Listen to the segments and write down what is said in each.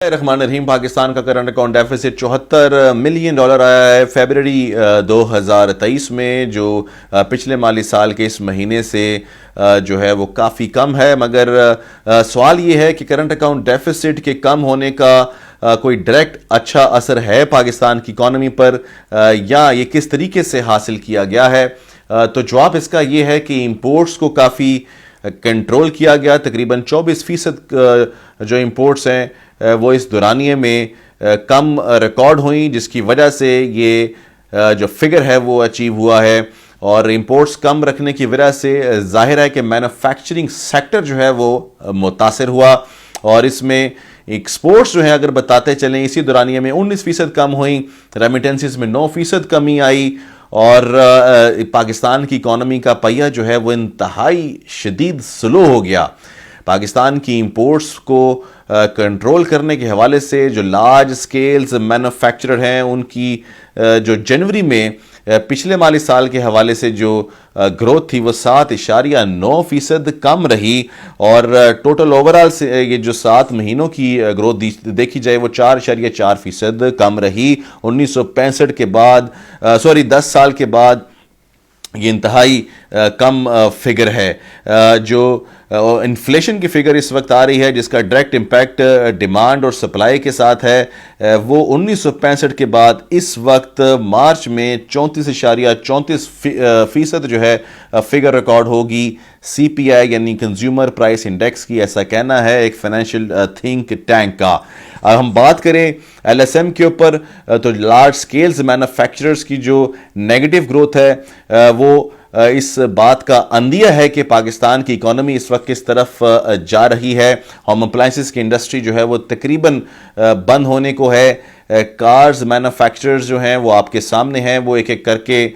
الرحمن الرحیم۔ پاکستان کا current account deficit 74 million dollar آیا ہے فیبرری 2023 میں، جو پچھلے مالی سال کے اس مہینے سے جو ہے وہ کافی کم ہے۔ مگر سوال یہ ہے کہ کرنٹ اکاؤنٹ ڈیفیسٹ کے کم ہونے کا کوئی ڈائریکٹ اچھا اثر ہے پاکستان کی اکانومی پر، یا یہ کس طریقے سے حاصل کیا گیا ہے؟ تو جواب اس کا یہ ہے کہ امپورٹس کو کافی کنٹرول کیا گیا۔ تقریباً 24% جو امپورٹس ہیں وہ اس دورانیے میں کم ریکارڈ ہوئیں، جس کی وجہ سے یہ جو فگر ہے وہ اچیو ہوا ہے۔ اور امپورٹس کم رکھنے کی وجہ سے ظاہر ہے کہ مینوفیکچرنگ سیکٹر جو ہے وہ متاثر ہوا، اور اس میں ایکسپورٹس جو ہے اگر بتاتے چلیں اسی دورانیے میں 19% کم ہوئیں، ریمیٹنسز میں 9% کمی آئی، اور پاکستان کی اکانومی کا پہیہ جو ہے وہ انتہائی شدید سلو ہو گیا۔ پاکستان کی امپورٹس کو کنٹرول کرنے کے حوالے سے جو لارج سکیلز مینوفیکچرر ہیں ان کی جو جنوری میں پچھلے مالی سال کے حوالے سے جو گروتھ تھی وہ 7.9% کم رہی، اور ٹوٹل اوورال سے یہ جو 7 مہینوں کی گروتھ دیکھی جائے وہ 4.4% کم رہی۔ 1965 کے بعد 10 سال کے بعد یہ انتہائی کم فگر ہے۔ جو انفلیشن کی فگر اس وقت آ رہی ہے جس کا ڈائریکٹ امپیکٹ ڈیمانڈ اور سپلائی کے ساتھ ہے، وہ 1965 کے بعد اس وقت مارچ میں 34.34% جو ہے فگر ریکارڈ ہوگی سی پی آئی یعنی کنزیومر پرائس انڈیکس کی، ایسا کہنا ہے ایک فائنینشیل تھنک ٹینک کا۔ اب ہم بات کریں ایل ایس ایم کے اوپر تو لارج سکیلز مینوفیکچررز کی جو نیگیٹو گروتھ ہے وہ اس بات کا اندیہ ہے کہ پاکستان کی اکانومی اس وقت کس طرف جا رہی ہے۔ ہوم اپلائنسز کی انڈسٹری جو ہے وہ تقریباً بند ہونے کو ہے۔ کارز مینوفیکچررز جو ہیں وہ آپ کے سامنے ہیں، وہ ایک ایک کر کے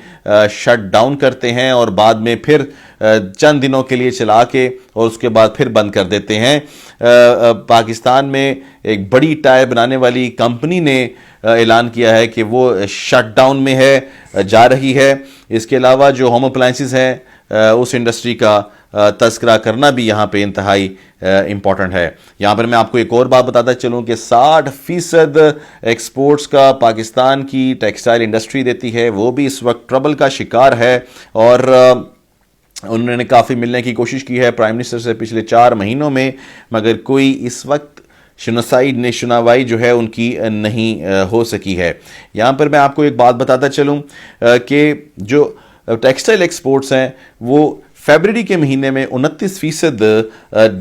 شٹ ڈاؤن کرتے ہیں اور بعد میں پھر چند دنوں کے لیے چلا کے اور اس کے بعد پھر بند کر دیتے ہیں۔ پاکستان میں ایک بڑی ٹائر بنانے والی کمپنی نے اعلان کیا ہے کہ وہ شٹ ڈاؤن میں ہے، جا رہی ہے۔ اس کے علاوہ جو ہوم اپلائنسز ہیں اس انڈسٹری کا تذکرہ کرنا بھی یہاں پہ انتہائی امپورٹنٹ ہے۔ یہاں پر میں آپ کو ایک اور بات بتاتا چلوں کہ 60% ایکسپورٹس کا پاکستان کی ٹیکسٹائل انڈسٹری دیتی ہے، وہ بھی اس وقت ٹربل کا شکار ہے، اور انہوں نے کافی ملنے کی کوشش کی ہے پرائم منسٹر سے پچھلے 4 مہینوں میں، مگر کوئی اس وقت شنوائی جو ہے ان کی نہیں ہو سکی ہے۔ یہاں پر میں آپ کو ایک بات بتاتا چلوں کہ جو ٹیکسٹائل ایکسپورٹس ہیں وہ فیبرری کے مہینے میں 29%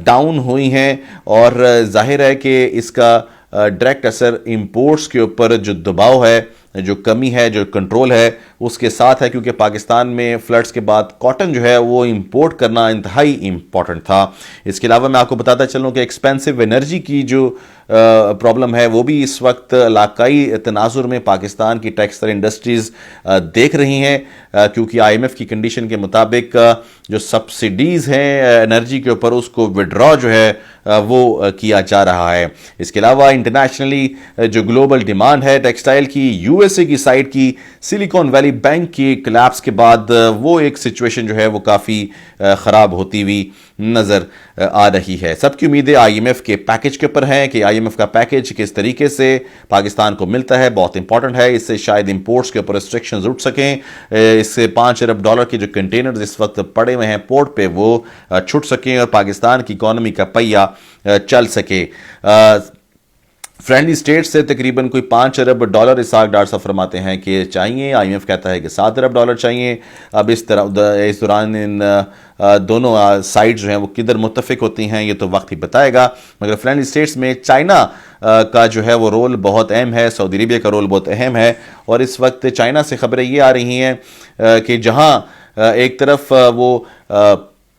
ڈاؤن ہوئی ہیں، اور ظاہر ہے کہ اس کا ڈائریکٹ اثر امپورٹس کے اوپر جو دباؤ ہے، جو کمی ہے، جو کنٹرول ہے اس کے ساتھ ہے، کیونکہ پاکستان میں فلڈز کے بعد کاٹن جو ہے وہ امپورٹ کرنا انتہائی امپورٹنٹ تھا۔ اس کے علاوہ میں آپ کو بتاتا چلوں کہ ایکسپینسو انرجی کی جو پرابلم ہے وہ بھی اس وقت علاقائی تناظر میں پاکستان کی ٹیکسٹائل انڈسٹریز دیکھ رہی ہیں، کیونکہ آئی ایم ایف کی کنڈیشن کے مطابق جو سبسڈیز ہیں انرجی کے اوپر اس کو وڈرا جو ہے وہ کیا جا رہا ہے۔ اس کے علاوہ انٹرنیشنلی جو گلوبل ڈیمانڈ ہے ٹیکسٹائل کی، یو ایس اے کی سائٹ کی سلیکون ویلی بینک کی کلیپس کے بعد وہ ایک سچویشن جو ہے وہ کافی خراب ہوتی ہوئی نظر آ رہی ہے۔ سب کی امیدیں آئی ایم ایف کے پیکج کے اوپر ہیں کہ آئی ایم ایف کا پیکج کس طریقے سے پاکستان کو ملتا ہے، بہت امپورٹنٹ ہے۔ اس سے شاید امپورٹس کے اوپر ریسٹرکشنز اٹھ سکیں، اس سے $5 ارب کے جو کنٹینرز اس وقت پڑے ہوئے ہیں پورٹ پہ وہ چھٹ سکیں اور پاکستان کی اکانومی کا پہیہ چل سکے۔ فرینڈلی اسٹیٹ سے تقریباً کوئی $5 ارب اسحاق ڈار صاحب فرماتے ہیں کہ چاہیے، آئی ایم ایف کہتا ہے کہ $7 ارب چاہیے۔ اب اس دوران ان دونوں سائڈ جو ہیں وہ کدھر متفق ہوتی ہیں یہ تو وقت ہی بتائے گا، مگر فرینڈلی اسٹیٹس میں چائنا کا جو ہے وہ رول بہت اہم ہے، سعودی عربیہ کا رول بہت اہم ہے، اور اس وقت چائنا سے خبریں یہ آ رہی ہیں کہ جہاں ایک طرف وہ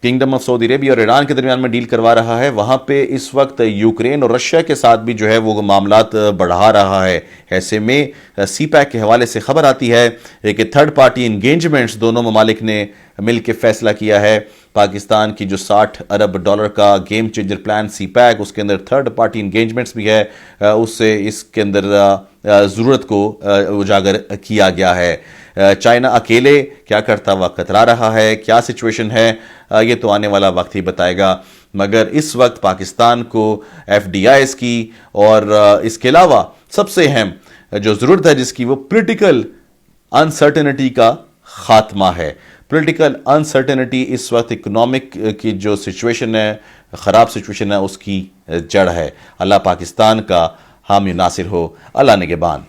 کنگڈم آف سعودی عربیہ اور ایران کے درمیان میں ڈیل کروا رہا ہے، وہاں پہ اس وقت یوکرین اور رشیا کے ساتھ بھی جو ہے وہ معاملات بڑھا رہا ہے۔ ایسے میں سی پیک کے حوالے سے خبر آتی ہے کہ تھرڈ پارٹی انگیجمنٹس دونوں ممالک نے مل کے فیصلہ کیا ہے۔ پاکستان کی جو $60 ارب کا گیم چینجر پلان سی پیک، اس کے اندر تھرڈ پارٹی انگیجمنٹس بھی ہے، اس سے اس کے اندر ضرورت کو اجاگر کیا گیا ہے۔ چائنا اکیلے کیا کرتا ہوا کترا رہا ہے، کیا سچویشن ہے، یہ تو آنے والا وقت ہی بتائے گا۔ مگر اس وقت پاکستان کو FDIs کی اور اس کے علاوہ سب سے اہم جو ضرورت ہے جس کی وہ پولیٹیکل انسرٹنٹی کا خاتمہ ہے. پولیٹیکل انسرٹنٹی اس وقت اکنامک کی جو سچویشن ہے، خراب سچویشن ہے، اس کی جڑ ہے. اللہ پاکستان کا حامی ناصر ہو. اللہ نگہبان.